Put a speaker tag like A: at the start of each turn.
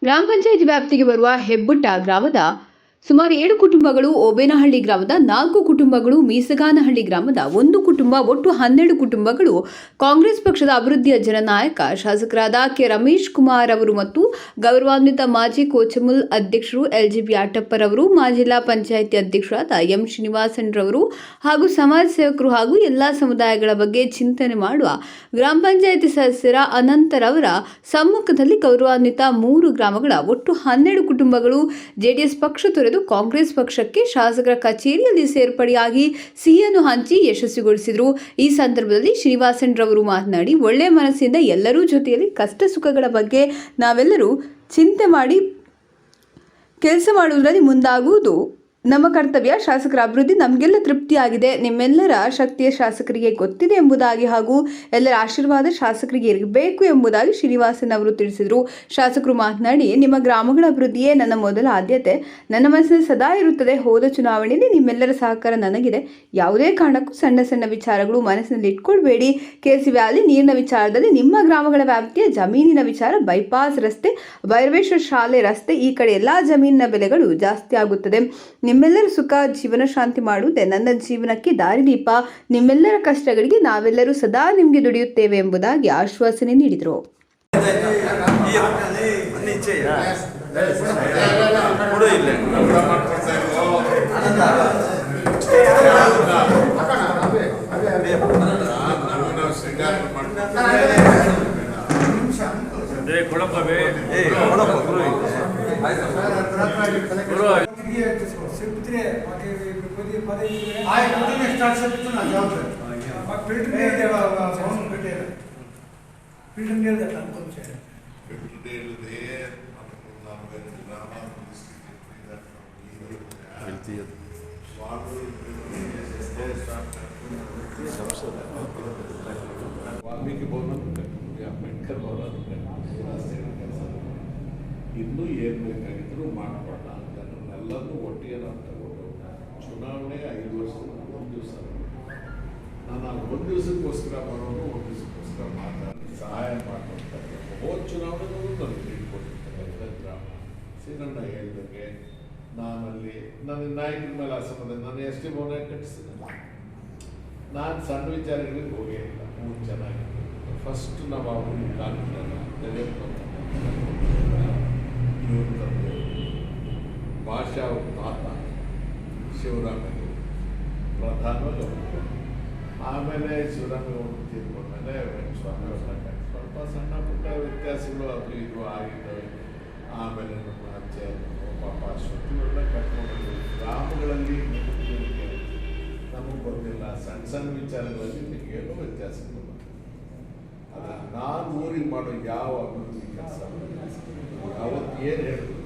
A: ಗ್ರಾಮ ಪಂಚಾಯಿತಿ ವ್ಯಾಪ್ತಿಗೆ ಬರುವ ಹೆಬ್ಬುಟ್ಟ ಗ್ರಾಮದ ಸುಮಾರು 7 ಕುಟುಂಬಗಳು, ಓಬೇನಹಳ್ಳಿ ಗ್ರಾಮದ 4 ಕುಟುಂಬಗಳು, ಮೀಸಗಾನಹಳ್ಳಿ ಗ್ರಾಮದ 1 ಕುಟುಂಬ, ಒಟ್ಟು 12 ಕುಟುಂಬಗಳು ಕಾಂಗ್ರೆಸ್ ಪಕ್ಷದ ಅಭಿವೃದ್ಧಿಯ ಜನನಾಯಕ ಶಾಸಕರಾದ ಕೆ. ರಮೇಶ್ ಕುಮಾರ್ ಅವರು ಮತ್ತು ಗೌರವಾನ್ವಿತ ಮಾಜಿ ಕೋಚಮುಲ್ ಅಧ್ಯಕ್ಷರು ಎಲ್ಜಿಬಿ ಆಟಪ್ಪರವರು, ಮಾಜಿ ಜಿಲ್ಲಾ ಪಂಚಾಯಿತಿ ಅಧ್ಯಕ್ಷರಾದ ಎಂ. ಶ್ರೀನಿವಾಸನ್ರವರು ಹಾಗೂ ಸಮಾಜ ಸೇವಕರು ಹಾಗೂ ಎಲ್ಲಾ ಸಮುದಾಯಗಳ ಬಗ್ಗೆ ಚಿಂತನೆ ಮಾಡುವ ಗ್ರಾಮ ಪಂಚಾಯಿತಿ ಸದಸ್ಯರ ಅನಂತರವರ ಸಮ್ಮುಖದಲ್ಲಿ ಗೌರವಾನ್ವಿತ 3 ಗ್ರಾಮಗಳ ಒಟ್ಟು 12 ಕುಟುಂಬಗಳು ಜೆಡಿಎಸ್ ಪಕ್ಷ ತೊರೆದು ಕಾಂಗ್ರೆಸ್ ಪಕ್ಷಕ್ಕೆ ಶಾಸಕರ ಕಚೇರಿಯಲ್ಲಿ ಸೇರ್ಪಡೆಯಾಗಿ ಸಿಹಿಯನ್ನು ಹಂಚಿ ಯಶಸ್ವಿಗೊಳಿಸಿದರು. ಈ ಸಂದರ್ಭದಲ್ಲಿ ಶ್ರೀನಿವಾಸನ್ರವರು ಮಾತನಾಡಿ, ಒಳ್ಳೆಯ ಮನಸ್ಸಿಂದ ಎಲ್ಲರೂ ಜೊತೆಯಲ್ಲಿ ಕಷ್ಟ ಸುಖಗಳ ಬಗ್ಗೆ ನಾವೆಲ್ಲರೂ ಚಿಂತೆ ಮಾಡಿ ಕೆಲಸ ಮಾಡುವುದರಲ್ಲಿ ಮುಂದಾಗುವುದು ನಮ್ಮ ಕರ್ತವ್ಯ. ಶಾಸಕರ ಅಭಿವೃದ್ಧಿ ನಮಗೆಲ್ಲ ತೃಪ್ತಿಯಾಗಿದೆ. ನಿಮ್ಮೆಲ್ಲರ ಶಕ್ತಿಯ ಶಾಸಕರಿಗೆ ಗೊತ್ತಿದೆ ಎಂಬುದಾಗಿ ಹಾಗೂ ಎಲ್ಲರ ಆಶೀರ್ವಾದ ಶಾಸಕರಿಗೆ ಇರಬೇಕು ಎಂಬುದಾಗಿ ಶ್ರೀನಿವಾಸನ್ ಅವರು ತಿಳಿಸಿದರು. ಶಾಸಕರು ಮಾತನಾಡಿ, ನಿಮ್ಮ ಗ್ರಾಮಗಳ ಅಭಿವೃದ್ಧಿಯೇ ನನ್ನ ಮೊದಲ ಆದ್ಯತೆ. ನನ್ನ ಮನಸ್ಸಿನಲ್ಲಿ ಸದಾ ಇರುತ್ತದೆ. ಹೋದ ಚುನಾವಣೆಯಲ್ಲಿ ನಿಮ್ಮೆಲ್ಲರ ಸಹಕಾರ ನನಗಿದೆ. ಯಾವುದೇ ಕಾರಣಕ್ಕೂ ಸಣ್ಣ ಸಣ್ಣ ವಿಚಾರಗಳು ಮನಸ್ಸಿನಲ್ಲಿ ಇಟ್ಕೊಳ್ಬೇಡಿ. ಕೆಸಿ ವ್ಯಾಲಿ ನೀರಿನ ವಿಚಾರದಲ್ಲಿ ನಿಮ್ಮ ಗ್ರಾಮಗಳ ವ್ಯಾಪ್ತಿಯ ಜಮೀನಿನ ವಿಚಾರ, ಬೈಪಾಸ್ ರಸ್ತೆ, ಭೈರವೇಶ್ವರ ಶಾಲೆ ರಸ್ತೆ, ಈ ಕಡೆ ಎಲ್ಲ ಜಮೀನಿನ ಬೆಲೆಗಳು ಜಾಸ್ತಿ ಆಗುತ್ತದೆ. ನಿಮ್ಮೆಲ್ಲರ ಸುಖ ಜೀವನ ಶಾಂತಿ ಮಾಡುವುದೇ ನನ್ನ ಜೀವನಕ್ಕೆ ದಾರಿದೀಪ. ನಿಮ್ಮೆಲ್ಲರ ಕಷ್ಟಗಳಿಗೆ ನಾವೆಲ್ಲರೂ ಸದಾ ನಿಮಗೆ ದುಡಿಯುತ್ತೇವೆ ಎಂಬುದಾಗಿ ಆಶ್ವಾಸನೆ ನೀಡಿದರು.
B: ವಾಲ್ಮೀಕಿ ಭವನ ಅಂಬೇಡ್ಕರ್ ಭವನ ಇನ್ನೂ ಏನು ಬೇಕಾಗಿದ್ರು ಮಾಡಿಕೊಡೋಣ ಅಂತ ಎಲ್ಲರೂ ಒಟ್ಟಿಗೆ ನಾವು ತಗೊಂಡು ಚುನಾವಣೆ 5 ವರ್ಷದ 1 ದಿವಸ ನಾನು 1 ದಿವಸಕ್ಕೋಸ್ಕರ ಬರೋನು 1 ದಿವಸಕ್ಕೋಸ್ಕರ ಮಾತಾಡಿ ಸಹಾಯ ಮಾಡ್ಕೊಡ್ತಾರೆ. ಹೋದ ಚುನಾವಣೆಗೂ ನನಗೆ ನೀಡಿಕೊಟ್ಟಿರ್ತಾರೆ ಗ್ರಾಮ ಶ್ರೀರಣ್ಣ ಹೇಳಿದಂಗೆ ನಾನಲ್ಲಿ ನನ್ನ ನಾಯಕರ ಮೇಲೆ ಅಸಮಾಧಾನ. ನಾನು ಎಸ್ ಟಿ ಭವನ ಕಟ್ಟಿಸಿದೆ. ನಾನು ಸಣ್ಣ ವಿಚಾರಗಳಿಗೆ ಹೋಗೇ ಇಲ್ಲ. 3 ಚೆನ್ನಾಗಿ ಫಸ್ಟ್ ನಾವು ಅವ್ರಿಗೆ ಕಾಣ್ತಿಲ್ಲ ಇವ್ರ ತಂದೆ ಭಾಷಾ ಅವ್ರ ತಾತ ಶಿವರಾಮೇಗೌಡ ಪ್ರಧಾನವಾಗಿ ಆಮೇಲೆ ಶಿವರಾಮೇಗೌಡ ತೀರ್ಕೊಂಡ್ಮೇಲೆ ಸ್ವಾಮಿ ಅವ್ರನ್ನ ಸ್ವಲ್ಪ ಸಣ್ಣ ಪುಟ್ಟ ವ್ಯತ್ಯಾಸಗಳು ಅದು ಇದು ಆಗಿದ್ದಾವೆ. ಆಮೇಲೆ ನಮ್ಮ ಅಜ್ಜೆ ಪಾಪ ಅಶ್ವತಿಗಳನ್ನ ಕಟ್ಕೊಂಡು ಗ್ರಾಮಗಳಲ್ಲಿ ನಮಗೆ ಗೊತ್ತಿಲ್ಲ. ಸಣ್ಣ ಸಣ್ಣ ವಿಚಾರಗಳಲ್ಲಿ ನಿಮಗೇನೋ ವ್ಯತ್ಯಾಸಗಳು. ಆದರೆ ನಾನು ಊರಿಗೆ ಮಾಡೋ ಯಾವ ಅಭಿವೃದ್ಧಿ ಕೆಲಸ ಯಾವತ್ತು ಏನು ಹೇಳಿದ್ರು